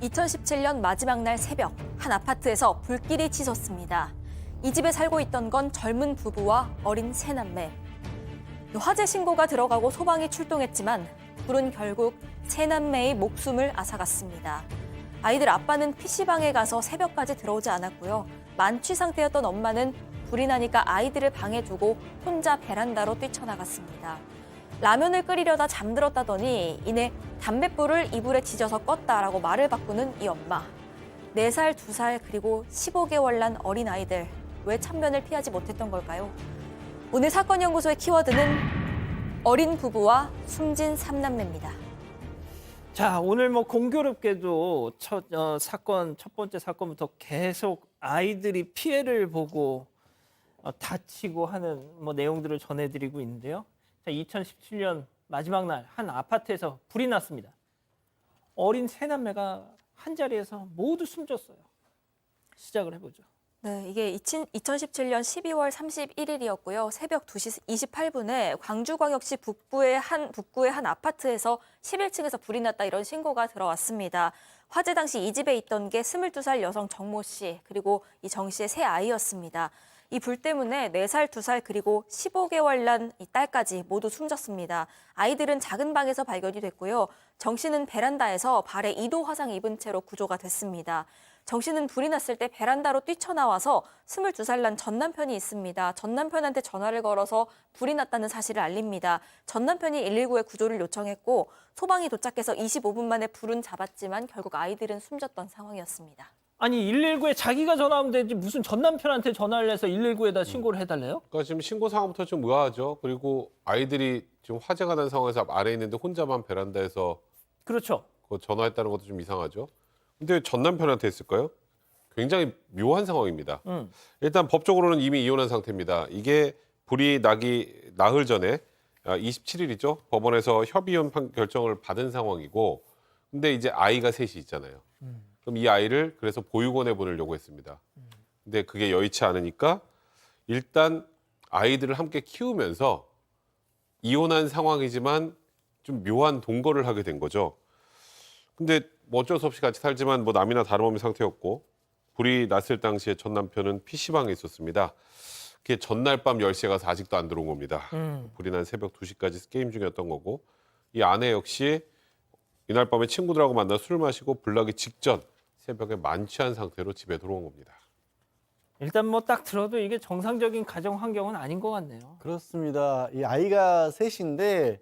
2017년 마지막 날 새벽, 한 아파트에서 불길이 치솟습니다. 이 집에 살고 있던 건 젊은 부부와 어린 세 남매. 화재 신고가 들어가고 소방이 출동했지만 불은 결국 세 남매의 목숨을 앗아갔습니다. 아이들 아빠는 PC방에 가서 새벽까지 들어오지 않았고요. 만취 상태였던 엄마는 불이 나니까 아이들을 방에 두고 혼자 베란다로 뛰쳐나갔습니다. 라면을 끓이려다 잠들었다더니 이내 담뱃불을 이불에 지져서 껐다라고 말을 바꾸는 이 엄마. 4살, 2살 그리고 15개월 난 어린아이들. 왜 참변을 피하지 못했던 걸까요? 오늘 사건연구소의 키워드는 어린 부부와 숨진 3남매입니다. 자, 오늘 뭐 공교롭게도 첫 번째 사건부터 계속 아이들이 피해를 보고 다치고 하는 뭐 내용들을 전해드리고 있는데요. 자, 2017년 마지막 날 한 아파트에서 불이 났습니다. 어린 세 남매가 한 자리에서 모두 숨졌어요. 시작을 해보죠. 네, 이게 2017년 12월 31일이었고요. 새벽 2시 28분에 광주광역시 북구의 한 아파트에서 11층에서 불이 났다 이런 신고가 들어왔습니다. 화재 당시 이 집에 있던 게 22살 여성 정모 씨 그리고 이 정 씨의 세 아이였습니다. 이 불 때문에 4살, 2살 그리고 15개월 난 이 딸까지 모두 숨졌습니다. 아이들은 작은 방에서 발견이 됐고요. 정 씨는 베란다에서 발에 2도 화상 입은 채로 구조가 됐습니다. 정 씨는 불이 났을 때 베란다로 뛰쳐나와서 22살 난 전 남편이 있습니다. 전 남편한테 전화를 걸어서 불이 났다는 사실을 알립니다. 전 남편이 119에 구조를 요청했고 소방이 도착해서 25분 만에 불은 잡았지만 결국 아이들은 숨졌던 상황이었습니다. 아니 119에 자기가 전화하면 되지 무슨 전 남편한테 전화를 해서 119에다 신고를 해달래요? 그러니까 지금 신고 상황부터 좀 의아하죠. 그리고 아이들이 지금 화재가 난 상황에서 아래에 있는데 혼자만 베란다에서 그렇죠. 전화했다는 것도 좀 이상하죠. 근데 왜 전 남편한테 했을까요? 굉장히 묘한 상황입니다. 일단 법적으로는 이미 이혼한 상태입니다. 이게 불이 나기 나흘 전에 27일이죠. 법원에서 협의혼 결정을 받은 상황이고 근데 이제 아이가 셋이 있잖아요. 그럼 이 아이를 그래서 보육원에 보내려고 했습니다. 근데 그게 여의치 않으니까 일단 아이들을 함께 키우면서 이혼한 상황이지만 좀 묘한 동거를 하게 된 거죠. 근데 뭐 어쩔 수 없이 같이 살지만 뭐 남이나 다름없는 상태였고 불이 났을 당시에 전 남편은 PC방에 있었습니다. 그게 전날 밤 10시에 가서 아직도 안 들어온 겁니다. 불이 난 새벽 2시까지 게임 중이었던 거고 이 아내 역시 이날 밤에 친구들하고 만나 술을 마시고 불 나기 직전 새벽에 만취한 상태로 집에 들어온 겁니다. 일단 뭐 딱 들어도 이게 정상적인 가정 환경은 아닌 것 같네요. 그렇습니다. 이 아이가 셋인데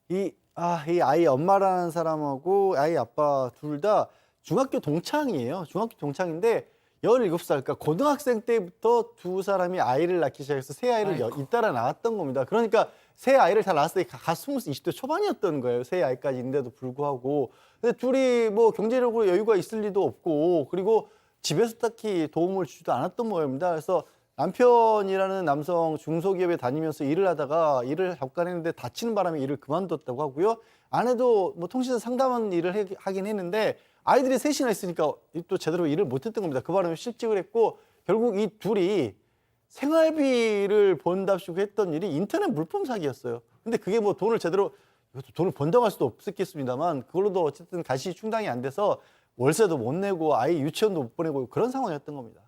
이 아이 엄마라는 사람하고 아이 아빠 둘 다 중학교 동창이에요. 중학교 동창인데 17살, 그러니까 고등학생 때부터 두 사람이 아이를 낳기 시작해서 새 아이를 잇따라 낳았던 겁니다. 그러니까 새 아이를 다 낳았을 때 갓 20대 초반이었던 거예요. 새 아이까지 있는데도 불구하고. 근데 둘이 뭐 경제력으로 여유가 있을 리도 없고 그리고 집에서 딱히 도움을 주지도 않았던 모양입니다. 그래서 남편이라는 남성 중소기업에 다니면서 일을 하다가 일을 잠깐 했는데 다치는 바람에 일을 그만뒀다고 하고요. 아내도 뭐 통신사 상담하는 일을 하긴 했는데 아이들이 셋이나 있으니까 또 제대로 일을 못했던 겁니다. 그 바람에 실직을 했고 결국 이 둘이 생활비를 번답시고 했던 일이 인터넷 물품 사기였어요. 근데 그게 뭐 돈을 번다고 할 수도 없었겠습니다만 그걸로도 어쨌든 가시 충당이 안 돼서 월세도 못 내고 아이 유치원도 못 보내고 그런 상황이었던 겁니다.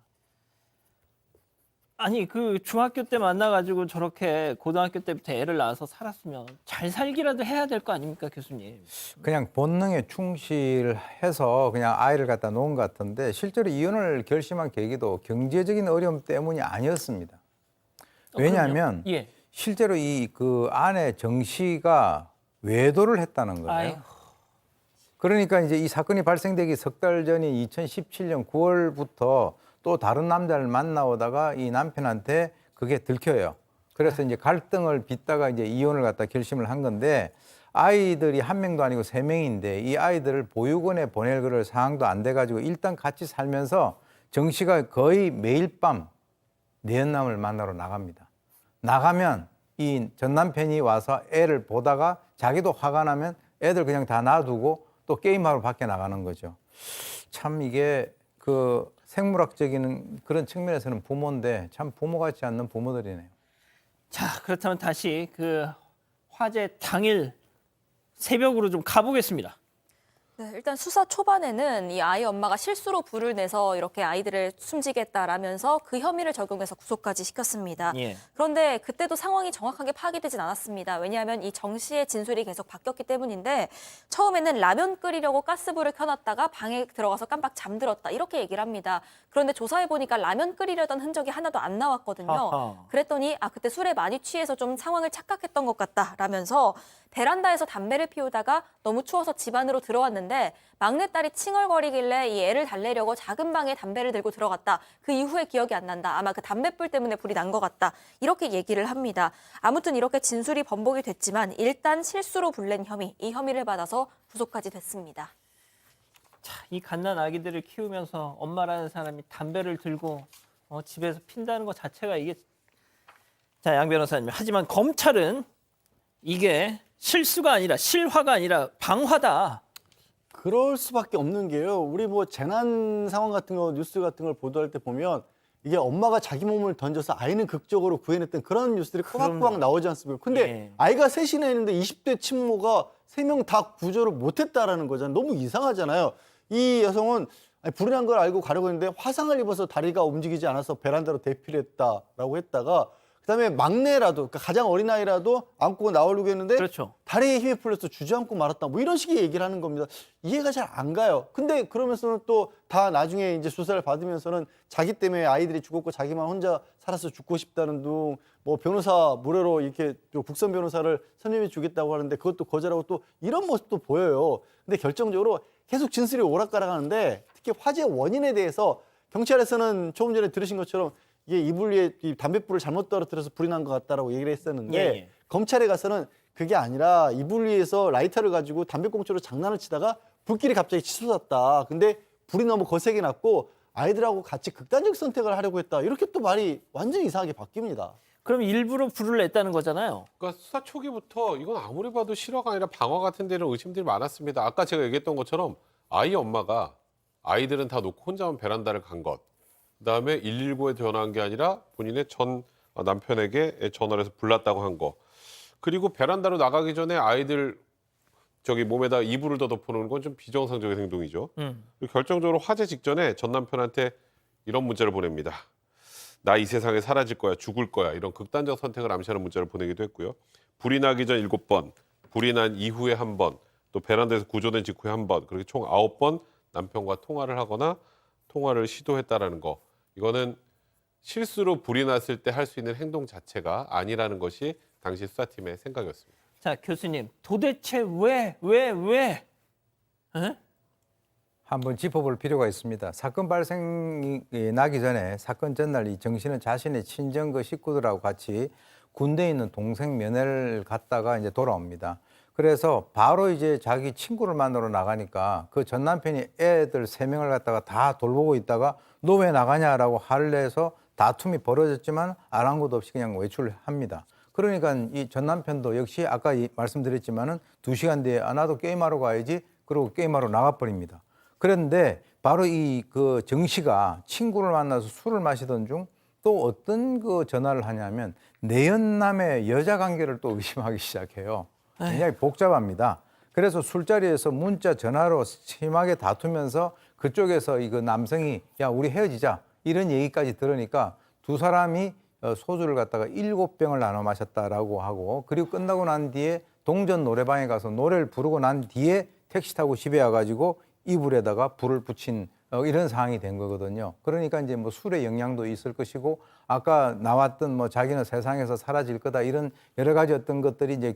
아니 그 중학교 때 만나가지고 저렇게 고등학교 때부터 애를 낳아서 살았으면 잘 살기라도 해야 될 거 아닙니까 교수님? 그냥 본능에 충실해서 그냥 아이를 갖다 놓은 것 같은데 실제로 이혼을 결심한 계기도 경제적인 어려움 때문이 아니었습니다. 왜냐하면 예. 실제로 그 아내 정 씨가 외도를 했다는 거예요. 아이고. 그러니까 이제 이 사건이 발생되기 석 달 전인 2017년 9월부터 또 다른 남자를 만나오다가 이 남편한테 그게 들켜요. 그래서 이제 갈등을 빚다가 이제 이혼을 갖다 결심을 한 건데 아이들이 한 명도 아니고 3명인데 이 아이들을 보육원에 보낼 그럴 상황도 안 돼가지고 일단 같이 살면서 정 씨가 거의 매일 밤 내연남을 만나러 나갑니다. 나가면 이 전 남편이 와서 애를 보다가 자기도 화가 나면 애들 그냥 다 놔두고 또 게임하러 밖에 나가는 거죠. 참 이게 그 생물학적인 그런 측면에서는 부모인데 참 부모 같지 않는 부모들이네요. 자, 그렇다면 다시 그 화재 당일 새벽으로 좀 가보겠습니다. 네, 일단 수사 초반에는 이 아이 엄마가 실수로 불을 내서 이렇게 아이들을 숨지게 했다라면서 그 혐의를 적용해서 구속까지 시켰습니다. 예. 그런데 그때도 상황이 정확하게 파악되진 않았습니다. 왜냐하면 이 정 씨의 진술이 계속 바뀌었기 때문인데 처음에는 라면 끓이려고 가스불을 켜놨다가 방에 들어가서 깜빡 잠들었다 이렇게 얘기를 합니다. 그런데 조사해 보니까 라면 끓이려던 흔적이 하나도 안 나왔거든요. 아하. 그랬더니 그때 술에 많이 취해서 좀 상황을 착각했던 것 같다라면서 베란다에서 담배를 피우다가 너무 추워서 집 안으로 들어왔는데 막내딸이 칭얼거리길래 이 애를 달래려고 작은 방에 담배를 들고 들어갔다. 그 이후에 기억이 안 난다. 아마 그 담배불 때문에 불이 난 것 같다. 이렇게 얘기를 합니다. 아무튼 이렇게 진술이 번복이 됐지만 일단 실수로 불낸 혐의, 이 혐의를 받아서 구속까지 됐습니다. 자, 이 갓난 아기들을 키우면서 엄마라는 사람이 담배를 들고 집에서 핀다는 것 자체가 이게 자, 양 변호사님. 하지만 검찰은 이게 실수가 아니라 실화가 아니라 방화다. 그럴 수밖에 없는 게요. 우리 뭐 재난 상황 같은 거 뉴스 같은 걸 보도할 때 보면 이게 엄마가 자기 몸을 던져서 아이는 극적으로 구해냈던 그런 뉴스들이 꼬박꼬박 나오지 않습니까? 근데 예. 아이가 셋이나 있는데 20대 친모가 3명 다 구조를 못했다라는 거잖아요. 너무 이상하잖아요. 이 여성은 불이 난 걸 알고 가려고 했는데 화상을 입어서 다리가 움직이지 않아서 베란다로 대피를 했다라고 했다가 그다음에 막내라도 그러니까 가장 어린 아이라도 안고 나오려고 했는데 그렇죠. 다리에 힘이 풀려서 주저앉고 말았다. 뭐 이런 식의 얘기를 하는 겁니다. 이해가 잘 안 가요. 근데 그러면서는 또 다 나중에 이제 수사를 받으면서는 자기 때문에 아이들이 죽었고 자기만 혼자 살아서 죽고 싶다는 둥 뭐 변호사 무료로 이렇게 또 국선 변호사를 선임해 주겠다고 하는데 그것도 거절하고 또 이런 모습도 보여요. 근데 결정적으로 계속 진술이 오락가락하는데 특히 화재 원인에 대해서 경찰에서는 조금 전에 들으신 것처럼 이게 이불 위에 이 담뱃불을 잘못 떨어뜨려서 불이 난 것 같다라고 얘기를 했었는데 예. 검찰에 가서는 그게 아니라 이불 위에서 라이터를 가지고 담배꽁초로 장난을 치다가 불길이 갑자기 치솟았다. 근데 불이 너무 거세게 났고 아이들하고 같이 극단적 선택을 하려고 했다. 이렇게 또 말이 완전히 이상하게 바뀝니다. 그럼 일부러 불을 냈다는 거잖아요. 그러니까 수사 초기부터 이건 아무리 봐도 실화가 아니라 방화 같은 데는 의심들이 많았습니다. 아까 제가 얘기했던 것처럼 아이 엄마가 아이들은 다 놓고 혼자만 베란다를 간 것. 그다음에 119에 전화한 게 아니라 본인의 전 남편에게 전화를 해서 불났다고 한 거. 그리고 베란다로 나가기 전에 아이들 저기 몸에다 이불을 더 덮어놓는 건 좀 비정상적인 행동이죠. 그리고 결정적으로 화재 직전에 전 남편한테 이런 문자를 보냅니다. 나 이 세상에 사라질 거야, 죽을 거야. 이런 극단적 선택을 암시하는 문자를 보내기도 했고요. 불이 나기 전 7번, 불이 난 이후에 1번, 또 베란다에서 구조된 직후에 1번, 그렇게 총 9번 남편과 통화를 하거나 통화를 시도했다라는 거. 이거는 실수로 불이 났을 때 할 수 있는 행동 자체가 아니라는 것이 당시 수사팀의 생각이었습니다. 자, 교수님. 도대체 왜? 에? 한번 짚어볼 필요가 있습니다. 사건 발생이 나기 전에 사건 전날 이 정 씨는 자신의 친정 그 식구들하고 같이 군대에 있는 동생 면회를 갔다가 이제 돌아옵니다. 그래서 바로 이제 자기 친구를 만나러 나가니까 그 전 남편이 애들 3명을 갖다가 다 돌보고 있다가 너 왜 나가냐라고 화를 내서 다툼이 벌어졌지만 아랑곳 없이 그냥 외출을 합니다. 그러니까 이 전 남편도 역시 아까 말씀드렸지만은 2시간 뒤에 나도 게임하러 가야지 그러고 게임하러 나가버립니다. 그런데 바로 이 그 정 씨가 친구를 만나서 술을 마시던 중 또 어떤 그 전화를 하냐면 내연남의 여자 관계를 또 의심하기 시작해요. 굉장히 복잡합니다. 그래서 술자리에서 문자 전화로 심하게 다투면서 그쪽에서 이거 남성이 야 우리 헤어지자 이런 얘기까지 들으니까 두 사람이 소주를 갖다가 7병을 나눠 마셨다라고 하고 그리고 끝나고 난 뒤에 동전 노래방에 가서 노래를 부르고 난 뒤에 택시 타고 집에 와가지고 이불에다가 불을 붙인 이런 상황이 된 거거든요. 그러니까 이제 뭐 술의 영향도 있을 것이고 아까 나왔던 뭐 자기는 세상에서 사라질 거다 이런 여러 가지 어떤 것들이 이제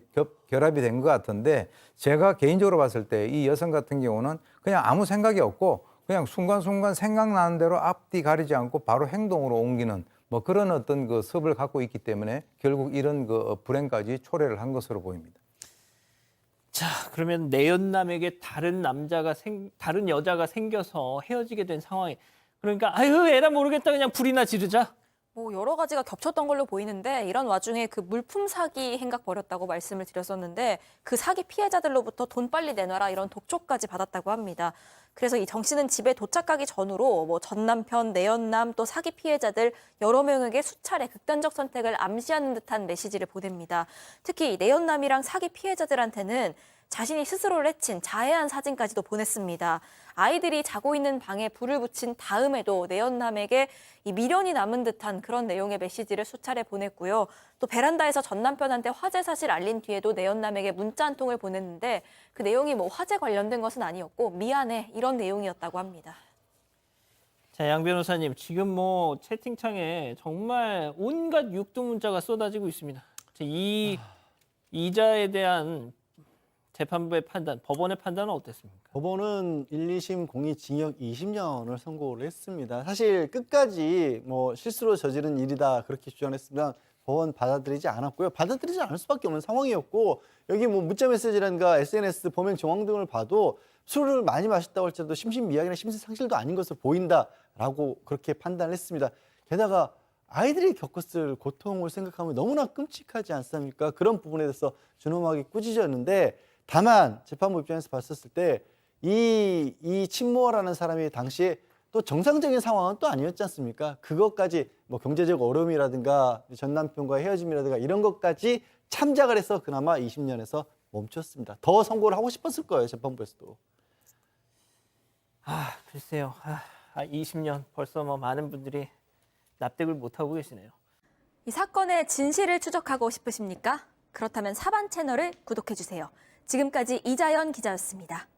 결합이 된 것 같은데 제가 개인적으로 봤을 때 이 여성 같은 경우는 그냥 아무 생각이 없고 그냥 순간순간 생각나는 대로 앞뒤 가리지 않고 바로 행동으로 옮기는 뭐 그런 어떤 그 습을 갖고 있기 때문에 결국 이런 그 불행까지 초래를 한 것으로 보입니다. 자, 그러면 내연남에게 다른 여자가 생겨서 헤어지게 된 상황이 그러니까 아유 에라 모르겠다 그냥 불이나 지르자. 뭐 여러 가지가 겹쳤던 걸로 보이는데 이런 와중에 그 물품 사기 행각 벌였다고 말씀을 드렸었는데 그 사기 피해자들로부터 돈 빨리 내놔라 이런 독촉까지 받았다고 합니다. 그래서 이 정 씨는 집에 도착하기 전으로 뭐 전 남편, 내연남 또 사기 피해자들 여러 명에게 수차례 극단적 선택을 암시하는 듯한 메시지를 보냅니다. 특히 내연남이랑 사기 피해자들한테는 자신이 스스로를 해친 자해한 사진까지도 보냈습니다. 아이들이 자고 있는 방에 불을 붙인 다음에도 내연남에게 이 미련이 남은 듯한 그런 내용의 메시지를 수차례 보냈고요. 또 베란다에서 전 남편한테 화재 사실 알린 뒤에도 내연남에게 문자 한 통을 보냈는데 그 내용이 뭐 화재 관련된 것은 아니었고 미안해 이런 내용이었다고 합니다. 자, 양 변호사님, 지금 뭐 채팅창에 정말 온갖 육두문자가 쏟아지고 있습니다. 이 이자에 대한 재판부의 판단, 법원의 판단은 어땠습니까? 법원은 1, 2심 공이 징역 20년을 선고를 했습니다. 사실 끝까지 뭐 실수로 저지른 일이다 그렇게 주장했으면 법원 받아들이지 않았고요. 받아들이지 않을 수밖에 없는 상황이었고 여기 뭐 문자 메시지란가 SNS 범행 정황 등을 봐도 술을 많이 마셨다고 할지라도 심신미약이나 심신상실도 아닌 것으로 보인다라고 그렇게 판단을 했습니다. 게다가 아이들이 겪었을 고통을 생각하면 너무나 끔찍하지 않습니까? 그런 부분에 대해서 준엄하게 꾸짖었는데 다만 재판부 입장에서 봤었을 때 이 친모라는 사람이 당시에 또 정상적인 상황은 또 아니었지 않습니까? 그것까지 뭐 경제적 어려움이라든가 전 남편과의 헤어짐이라든가 이런 것까지 참작을 해서 그나마 20년에서 멈췄습니다. 더 선고를 하고 싶었을 거예요, 재판부에서도. 글쎄요. 20년 벌써 뭐 많은 분들이 납득을 못하고 계시네요. 이 사건의 진실을 추적하고 싶으십니까? 그렇다면 사반 채널을 구독해주세요. 지금까지 이자연 기자였습니다.